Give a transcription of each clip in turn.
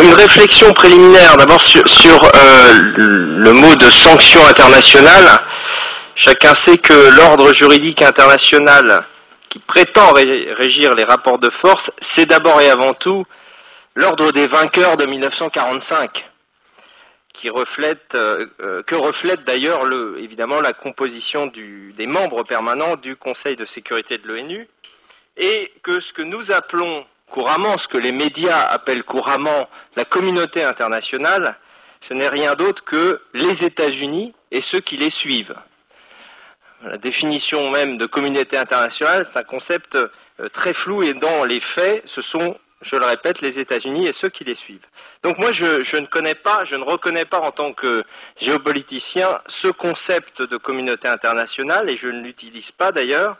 Une réflexion préliminaire d'abord sur le mot de sanction internationale. Chacun sait que l'ordre juridique international qui prétend régir les rapports de force, c'est d'abord et avant tout l'ordre des vainqueurs de 1945, que reflète d'ailleurs évidemment la composition des membres permanents du Conseil de sécurité de l'ONU, et que ce que nous appelons couramment, ce que les médias appellent couramment la communauté internationale, ce n'est rien d'autre que les États-Unis et ceux qui les suivent. La définition même de communauté internationale, c'est un concept très flou, et dans les faits, ce sont, je le répète, les États-Unis et ceux qui les suivent. Donc moi, je ne reconnais pas en tant que géopoliticien ce concept de communauté internationale, et je ne l'utilise pas d'ailleurs,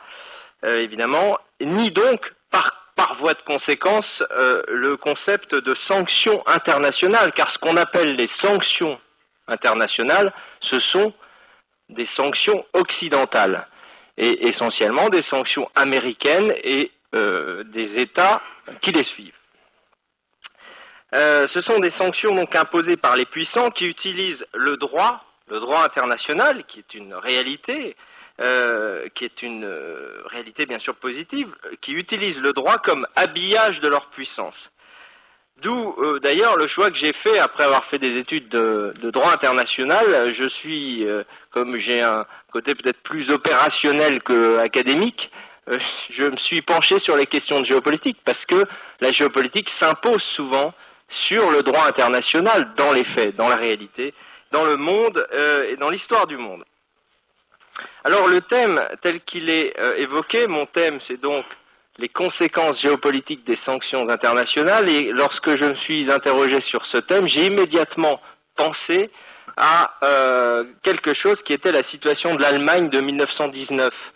évidemment, ni donc par voie de conséquence le concept de sanctions internationales, car ce qu'on appelle les sanctions internationales, ce sont des sanctions occidentales, et essentiellement des sanctions américaines et des États qui les suivent. Ce sont des sanctions donc imposées par les puissants qui utilisent le droit international, qui est une réalité, bien sûr positive, qui utilisent le droit comme habillage de leur puissance. D'où d'ailleurs le choix que j'ai fait après avoir fait des études de droit international. Je suis, comme j'ai un côté peut-être plus opérationnel qu'académique, je me suis penché sur les questions de géopolitique, parce que la géopolitique s'impose souvent sur le droit international dans les faits, dans la réalité, dans le monde et dans l'histoire du monde. Alors le thème tel qu'il est évoqué, mon thème c'est donc les conséquences géopolitiques des sanctions internationales, et lorsque je me suis interrogé sur ce thème, j'ai immédiatement pensé à quelque chose qui était la situation de l'Allemagne de 1919.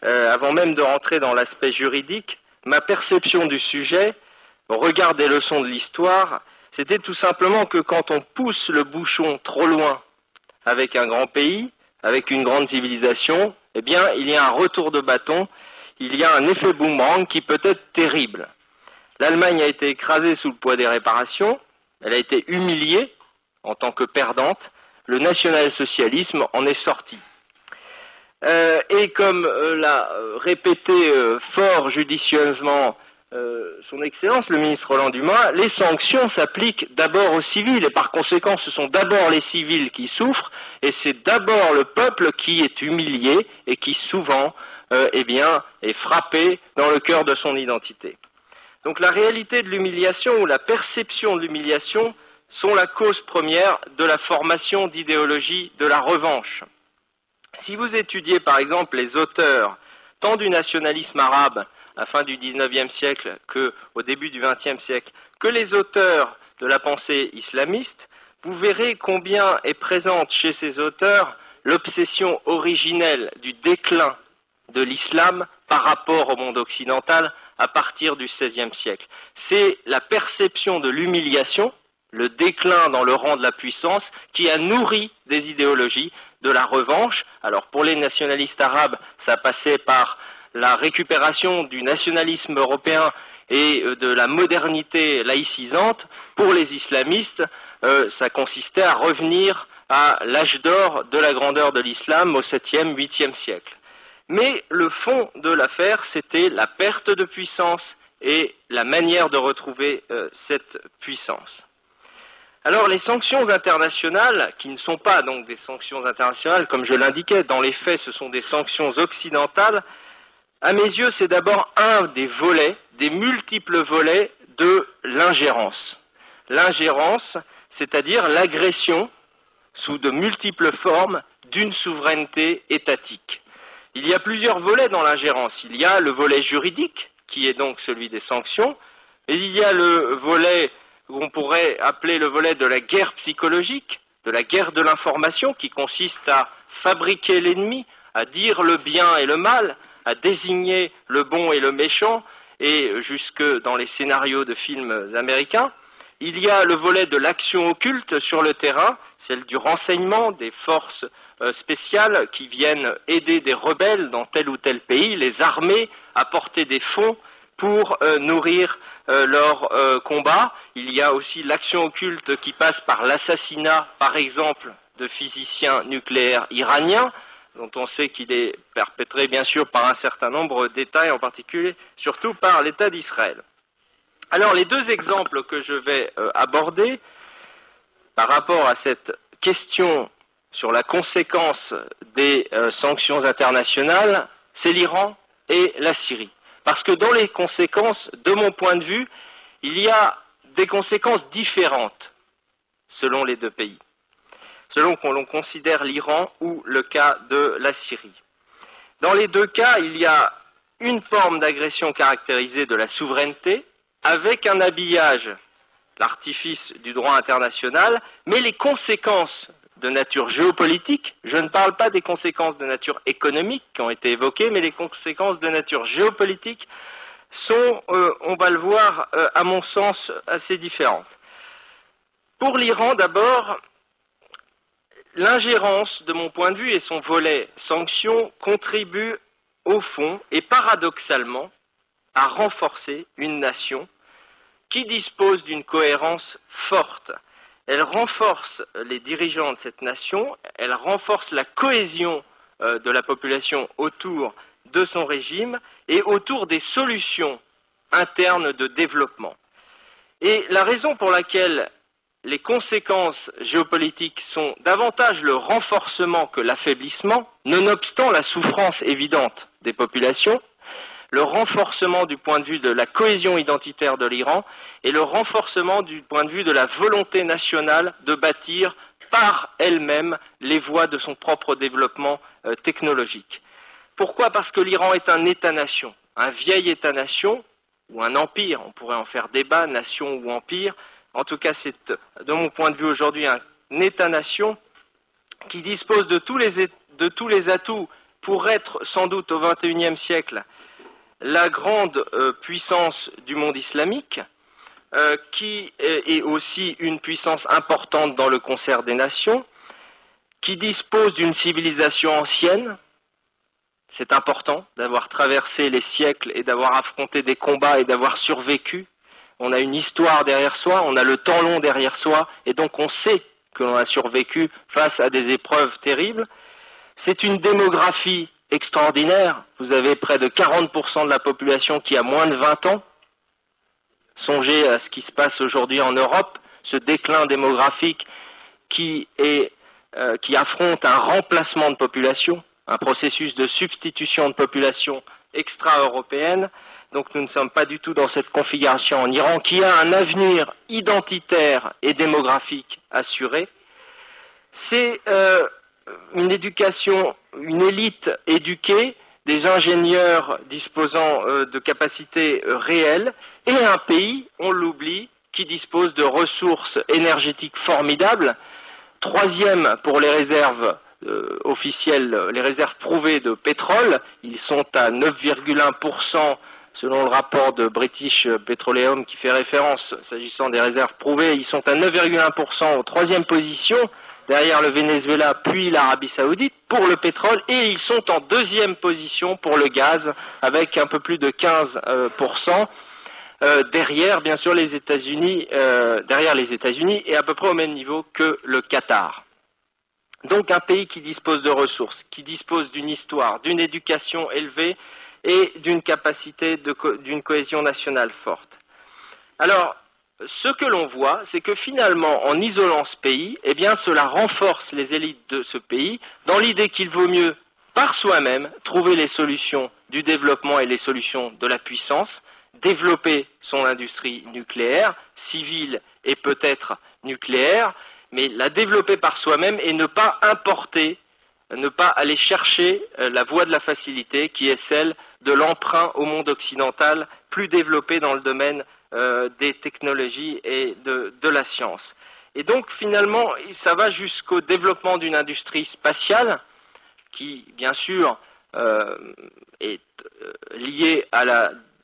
Avant même de rentrer dans l'aspect juridique, ma perception du sujet, au regard des leçons de l'histoire, c'était tout simplement que quand on pousse le bouchon trop loin avec un grand pays, avec une grande civilisation, eh bien, il y a un retour de bâton, il y a un effet boomerang qui peut être terrible. L'Allemagne a été écrasée sous le poids des réparations, elle a été humiliée en tant que perdante, le national-socialisme en est sorti. Et comme l'a répété fort judicieusement son Excellence, le ministre Roland Dumas, les sanctions s'appliquent d'abord aux civils, et par conséquent ce sont d'abord les civils qui souffrent, et c'est d'abord le peuple qui est humilié et qui souvent est frappé dans le cœur de son identité. Donc la réalité de l'humiliation ou la perception de l'humiliation sont la cause première de la formation d'idéologie de la revanche. Si vous étudiez par exemple les auteurs tant du nationalisme arabe à la fin du XIXe siècle qu'au début du XXe siècle, que les auteurs de la pensée islamiste, vous verrez combien est présente chez ces auteurs l'obsession originelle du déclin de l'islam par rapport au monde occidental à partir du XVIe siècle. C'est la perception de l'humiliation, le déclin dans le rang de la puissance, qui a nourri des idéologies de la revanche. Alors pour les nationalistes arabes, ça passait par la récupération du nationalisme européen et de la modernité laïcisante. Pour les islamistes, ça consistait à revenir à l'âge d'or de la grandeur de l'islam au 7e, 8e siècle. Mais le fond de l'affaire, c'était la perte de puissance et la manière de retrouver cette puissance. Alors les sanctions internationales, qui ne sont pas donc des sanctions internationales, comme je l'indiquais, dans les faits ce sont des sanctions occidentales, à mes yeux c'est d'abord un des volets, des multiples volets de l'ingérence. L'ingérence, c'est-à-dire l'agression sous de multiples formes d'une souveraineté étatique. Il y a plusieurs volets dans l'ingérence. Il y a le volet juridique, qui est donc celui des sanctions, mais il y a le volet qu'on pourrait appeler le volet de la guerre psychologique, de la guerre de l'information, qui consiste à fabriquer l'ennemi, à dire le bien et le mal, à désigner le bon et le méchant, et jusque dans les scénarios de films américains. Il y a le volet de l'action occulte sur le terrain, celle du renseignement, des forces spéciales qui viennent aider des rebelles dans tel ou tel pays, les armer, apporter des fonds pour nourrir leur combat. Il y a aussi l'action occulte qui passe par l'assassinat, par exemple, de physiciens nucléaires iraniens, dont on sait qu'il est perpétré bien sûr par un certain nombre d'États, et en particulier surtout par l'État d'Israël. Alors les deux exemples que je vais aborder par rapport à cette question sur la conséquence des sanctions internationales, c'est l'Iran et la Syrie. Parce que dans les conséquences, de mon point de vue, il y a des conséquences différentes selon les deux pays, selon qu'on l'on considère l'Iran ou le cas de la Syrie. Dans les deux cas, il y a une forme d'agression caractérisée de la souveraineté, avec un habillage, l'artifice du droit international, mais les conséquences de nature géopolitique, je ne parle pas des conséquences de nature économique qui ont été évoquées, mais les conséquences de nature géopolitique sont, on va le voir, à mon sens, assez différentes. Pour l'Iran, d'abord, l'ingérence, de mon point de vue, et son volet sanctions contribuent au fond et paradoxalement à renforcer une nation qui dispose d'une cohérence forte. Elle renforce les dirigeants de cette nation, elle renforce la cohésion de la population autour de son régime et autour des solutions internes de développement. Et la raison pour laquelle les conséquences géopolitiques sont davantage le renforcement que l'affaiblissement, nonobstant la souffrance évidente des populations, le renforcement du point de vue de la cohésion identitaire de l'Iran et le renforcement du point de vue de la volonté nationale de bâtir par elle-même les voies de son propre développement technologique. Pourquoi ? Parce que l'Iran est un État-nation, un vieil État-nation, ou un empire, on pourrait en faire débat, nation ou empire. En tout cas, c'est, de mon point de vue aujourd'hui, un État-nation qui dispose de tous les atouts pour être, sans doute au XXIe siècle, la grande puissance du monde islamique, qui est aussi une puissance importante dans le concert des nations, qui dispose d'une civilisation ancienne. C'est important d'avoir traversé les siècles et d'avoir affronté des combats et d'avoir survécu. On a une histoire derrière soi, on a le temps long derrière soi, et donc on sait que l'on a survécu face à des épreuves terribles. C'est une démographie extraordinaire. Vous avez près de 40% de la population qui a moins de 20 ans. Songez à ce qui se passe aujourd'hui en Europe, ce déclin démographique qui affronte un remplacement de population, un processus de substitution de population extra-européenne. Donc nous ne sommes pas du tout dans cette configuration en Iran, qui a un avenir identitaire et démographique assuré. C'est une éducation, une élite éduquée, des ingénieurs disposant de capacités réelles, et un pays, on l'oublie, qui dispose de ressources énergétiques formidables. Troisième pour les réserves officielles, les réserves prouvées de pétrole, ils sont à 9,1%. Selon le rapport de British Petroleum qui fait référence, s'agissant des réserves prouvées, ils sont à 9,1% en troisième position, derrière le Venezuela puis l'Arabie Saoudite pour le pétrole, et ils sont en deuxième position pour le gaz, avec un peu plus de 15%, derrière bien sûr les États-Unis, et à peu près au même niveau que le Qatar. Donc un pays qui dispose de ressources, qui dispose d'une histoire, d'une éducation élevée, et d'une capacité d'une cohésion nationale forte. Alors, ce que l'on voit, c'est que finalement, en isolant ce pays, eh bien, cela renforce les élites de ce pays dans l'idée qu'il vaut mieux, par soi-même, trouver les solutions du développement et les solutions de la puissance, développer son industrie nucléaire, civile et peut-être nucléaire, mais la développer par soi-même et ne pas importer, ne pas aller chercher la voie de la facilité qui est celle de l'emprunt au monde occidental plus développé dans le domaine des technologies et de la science. Et donc finalement, ça va jusqu'au développement d'une industrie spatiale qui, bien sûr, est liée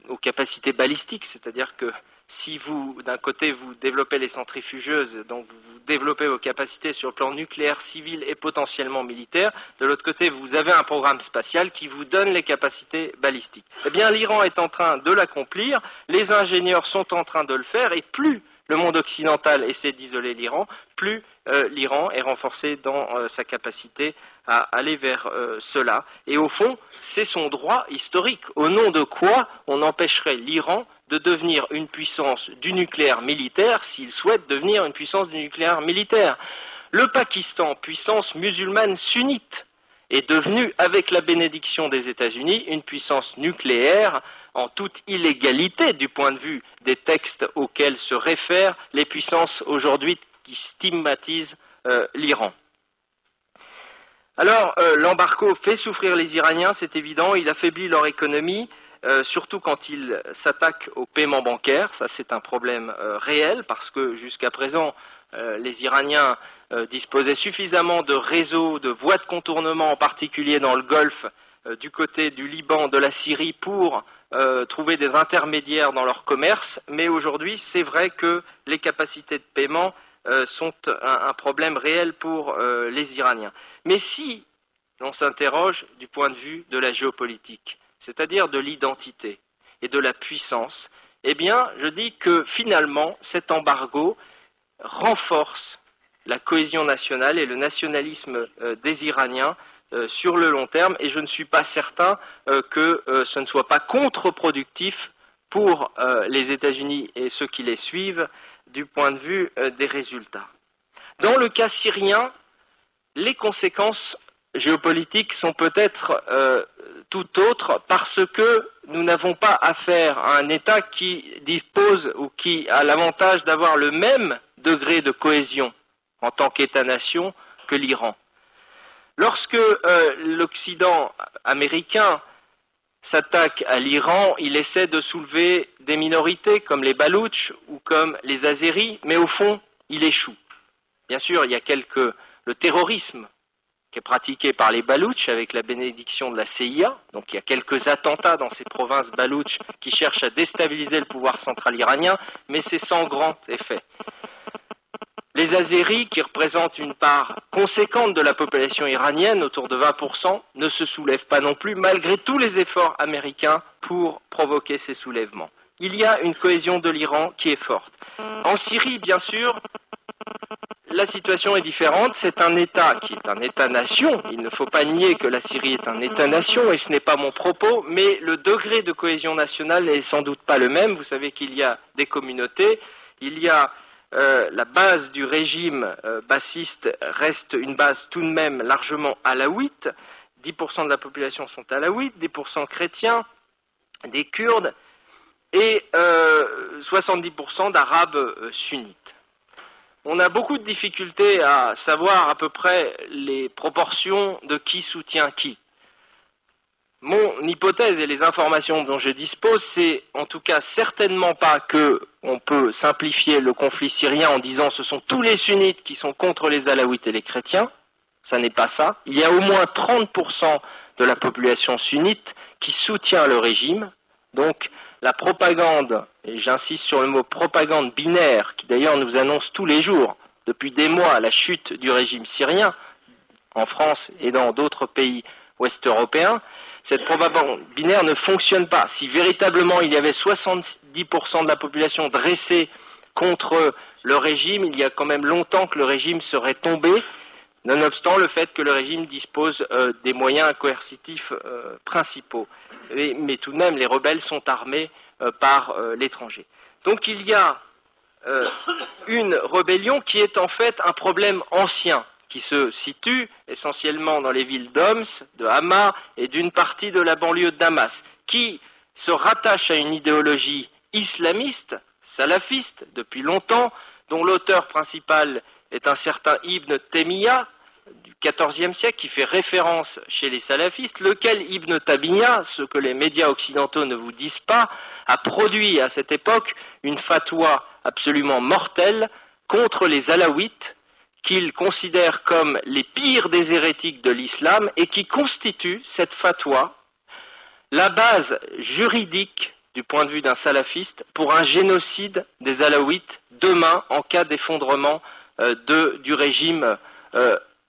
aux capacités balistiques, c'est-à-dire que si vous, d'un côté, vous développez les centrifugeuses, donc vous développer vos capacités sur le plan nucléaire, civil et potentiellement militaire. De l'autre côté, vous avez un programme spatial qui vous donne les capacités balistiques. Eh bien, l'Iran est en train de l'accomplir, les ingénieurs sont en train de le faire, et plus le monde occidental essaie d'isoler l'Iran, plus l'Iran est renforcé dans sa capacité à aller vers cela. Et au fond, c'est son droit historique. Au nom de quoi on empêcherait l'Iran de devenir une puissance du nucléaire militaire s'il souhaite devenir une puissance du nucléaire militaire. Le Pakistan, puissance musulmane sunnite, est devenu, avec la bénédiction des États-Unis, une puissance nucléaire en toute illégalité du point de vue des textes auxquels se réfèrent les puissances aujourd'hui qui stigmatisent l'Iran. Alors, l'embargo fait souffrir les Iraniens, c'est évident, il affaiblit leur économie, surtout quand ils s'attaquent aux paiements bancaires. Ça, c'est un problème réel, parce que jusqu'à présent, les Iraniens disposaient suffisamment de réseaux, de voies de contournement, en particulier dans le Golfe, du côté du Liban, de la Syrie, pour trouver des intermédiaires dans leur commerce. Mais aujourd'hui, c'est vrai que les capacités de paiement sont un problème réel pour les Iraniens. Mais si l'on s'interroge du point de vue de la géopolitique, c'est-à-dire de l'identité et de la puissance, eh bien, je dis que finalement, cet embargo renforce la cohésion nationale et le nationalisme des Iraniens sur le long terme, et je ne suis pas certain que ce ne soit pas contre-productif pour les États-Unis et ceux qui les suivent du point de vue des résultats. Dans le cas syrien, les conséquences géopolitiques sont peut-être tout autres, parce que nous n'avons pas affaire à un État qui dispose ou qui a l'avantage d'avoir le même degré de cohésion en tant qu'État-nation que l'Iran. Lorsque l'Occident américain s'attaque à l'Iran, il essaie de soulever des minorités comme les Baloutches ou comme les Azéris, mais au fond, il échoue. Bien sûr, il y a le terrorisme qui est pratiqué par les Baloutches avec la bénédiction de la CIA. Donc il y a quelques attentats dans ces provinces Baloutches qui cherchent à déstabiliser le pouvoir central iranien, mais c'est sans grand effet. Les Azéris, qui représentent une part conséquente de la population iranienne, autour de 20%, ne se soulèvent pas non plus, malgré tous les efforts américains pour provoquer ces soulèvements. Il y a une cohésion de l'Iran qui est forte. En Syrie, bien sûr, la situation est différente. C'est un État qui est un État-nation. Il ne faut pas nier que la Syrie est un État-nation, et ce n'est pas mon propos, mais le degré de cohésion nationale n'est sans doute pas le même. Vous savez qu'il y a des communautés, il y a la base du régime bassiste reste une base tout de même largement alaouite. 10% de la population sont alaouites, 10% chrétiens, des Kurdes et 70% d'Arabes sunnites. On a beaucoup de difficultés à savoir à peu près les proportions de qui soutient qui. Mon hypothèse et les informations dont je dispose, c'est en tout cas certainement pas que on peut simplifier le conflit syrien en disant ce sont tous les sunnites qui sont contre les alaouites et les chrétiens. Ça n'est pas ça. Il y a au moins 30% de la population sunnite qui soutient le régime. Donc la propagande, et j'insiste sur le mot propagande binaire, qui d'ailleurs nous annonce tous les jours, depuis des mois, la chute du régime syrien, en France et dans d'autres pays ouest-européens, cette propagande binaire ne fonctionne pas. Si véritablement il y avait 70% de la population dressée contre le régime, il y a quand même longtemps que le régime serait tombé, nonobstant le fait que le régime dispose des moyens coercitifs principaux. Mais tout de même, les rebelles sont armés par l'étranger. Donc il y a une rébellion qui est en fait un problème ancien, qui se situe essentiellement dans les villes d'Homs, de Hama et d'une partie de la banlieue de Damas, qui se rattache à une idéologie islamiste, salafiste, depuis longtemps, dont l'auteur principal est un certain Ibn Taymiyyah, du XIVe siècle, qui fait référence chez les salafistes, lequel Ibn Taymiyyah, ce que les médias occidentaux ne vous disent pas, a produit à cette époque une fatwa absolument mortelle contre les alaouites, qu'il considère comme les pires des hérétiques de l'islam, et qui constitue, cette fatwa, la base juridique du point de vue d'un salafiste pour un génocide des alaouites demain en cas d'effondrement du régime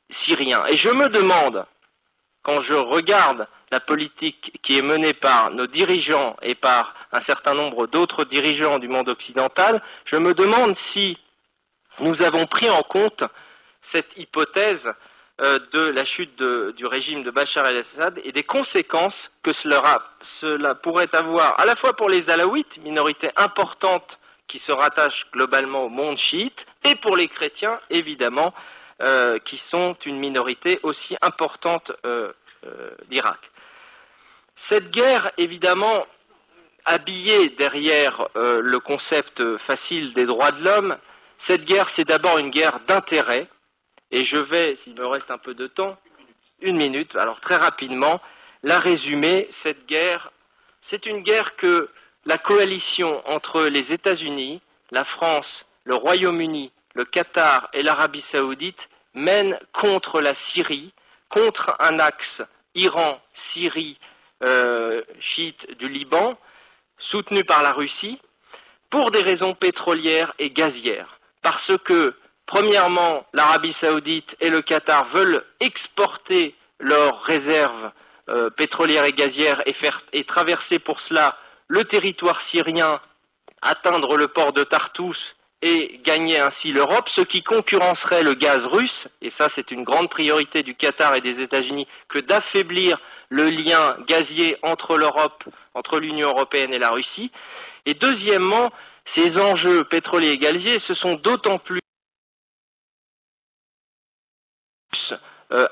syrien. Et je me demande, quand je regarde la politique qui est menée par nos dirigeants et par un certain nombre d'autres dirigeants du monde occidental, je me demande si nous avons pris en compte cette hypothèse de la chute du régime de Bachar el-Assad et des conséquences que cela pourrait avoir à la fois pour les Alaouites, minorité importante qui se rattache globalement au monde chiite, et pour les chrétiens, évidemment, qui sont une minorité aussi importante d'Irak. Cette guerre, évidemment, habillée derrière le concept facile des droits de l'homme, cette guerre, c'est d'abord une guerre d'intérêt, et je vais, s'il me reste un peu de temps, une minute, alors très rapidement, la résumer. Cette guerre, c'est une guerre que la coalition entre les États-Unis, la France, le Royaume-Uni, le Qatar et l'Arabie saoudite mène contre la Syrie, contre un axe Iran, Syrie, chiite du Liban, soutenu par la Russie, pour des raisons pétrolières et gazières. Parce que, premièrement, l'Arabie saoudite et le Qatar veulent exporter leurs réserves pétrolières et gazières et traverser pour cela le territoire syrien, atteindre le port de Tartous et gagner ainsi l'Europe, ce qui concurrencerait le gaz russe, et ça c'est une grande priorité du Qatar et des États-Unis, que d'affaiblir le lien gazier entre l'Europe, entre l'Union européenne et la Russie. Et deuxièmement, ces enjeux pétroliers et gaziers se sont d'autant plus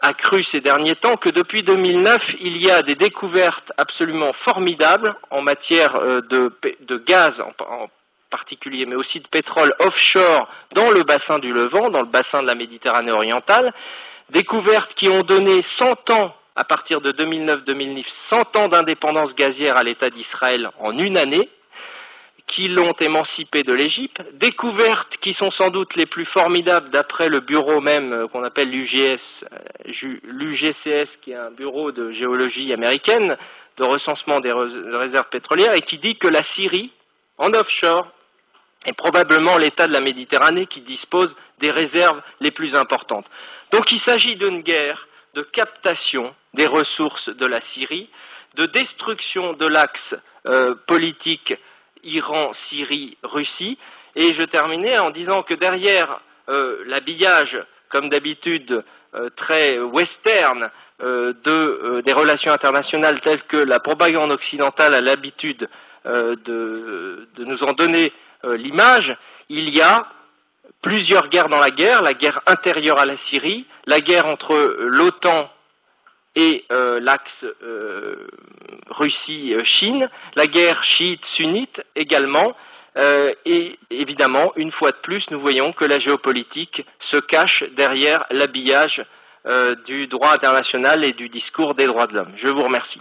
accrus ces derniers temps que depuis 2009, il y a des découvertes absolument formidables en matière de gaz en particulier, mais aussi de pétrole offshore dans le bassin du Levant, dans le bassin de la Méditerranée orientale, découvertes qui ont donné 100 ans, à partir de 2009-2010, 100 ans d'indépendance gazière à l'État d'Israël en une année, qui l'ont émancipé de l'Égypte, découvertes qui sont sans doute les plus formidables d'après le bureau même qu'on appelle l'UGCS, qui est un bureau de géologie américaine, de recensement des réserves pétrolières, et qui dit que la Syrie, en offshore, est probablement l'État de la Méditerranée qui dispose des réserves les plus importantes. Donc il s'agit d'une guerre de captation des ressources de la Syrie, de destruction de l'axe politique Iran, Syrie, Russie. Et je terminais en disant que derrière l'habillage, comme d'habitude, très western des relations internationales telles que la propagande occidentale a l'habitude de nous en donner l'image, il y a plusieurs guerres dans la guerre intérieure à la Syrie, la guerre entre l'OTAN et l'axe Russie-Chine, la guerre chiite-sunnite également, et évidemment, une fois de plus, nous voyons que la géopolitique se cache derrière l'habillage du droit international et du discours des droits de l'homme. Je vous remercie.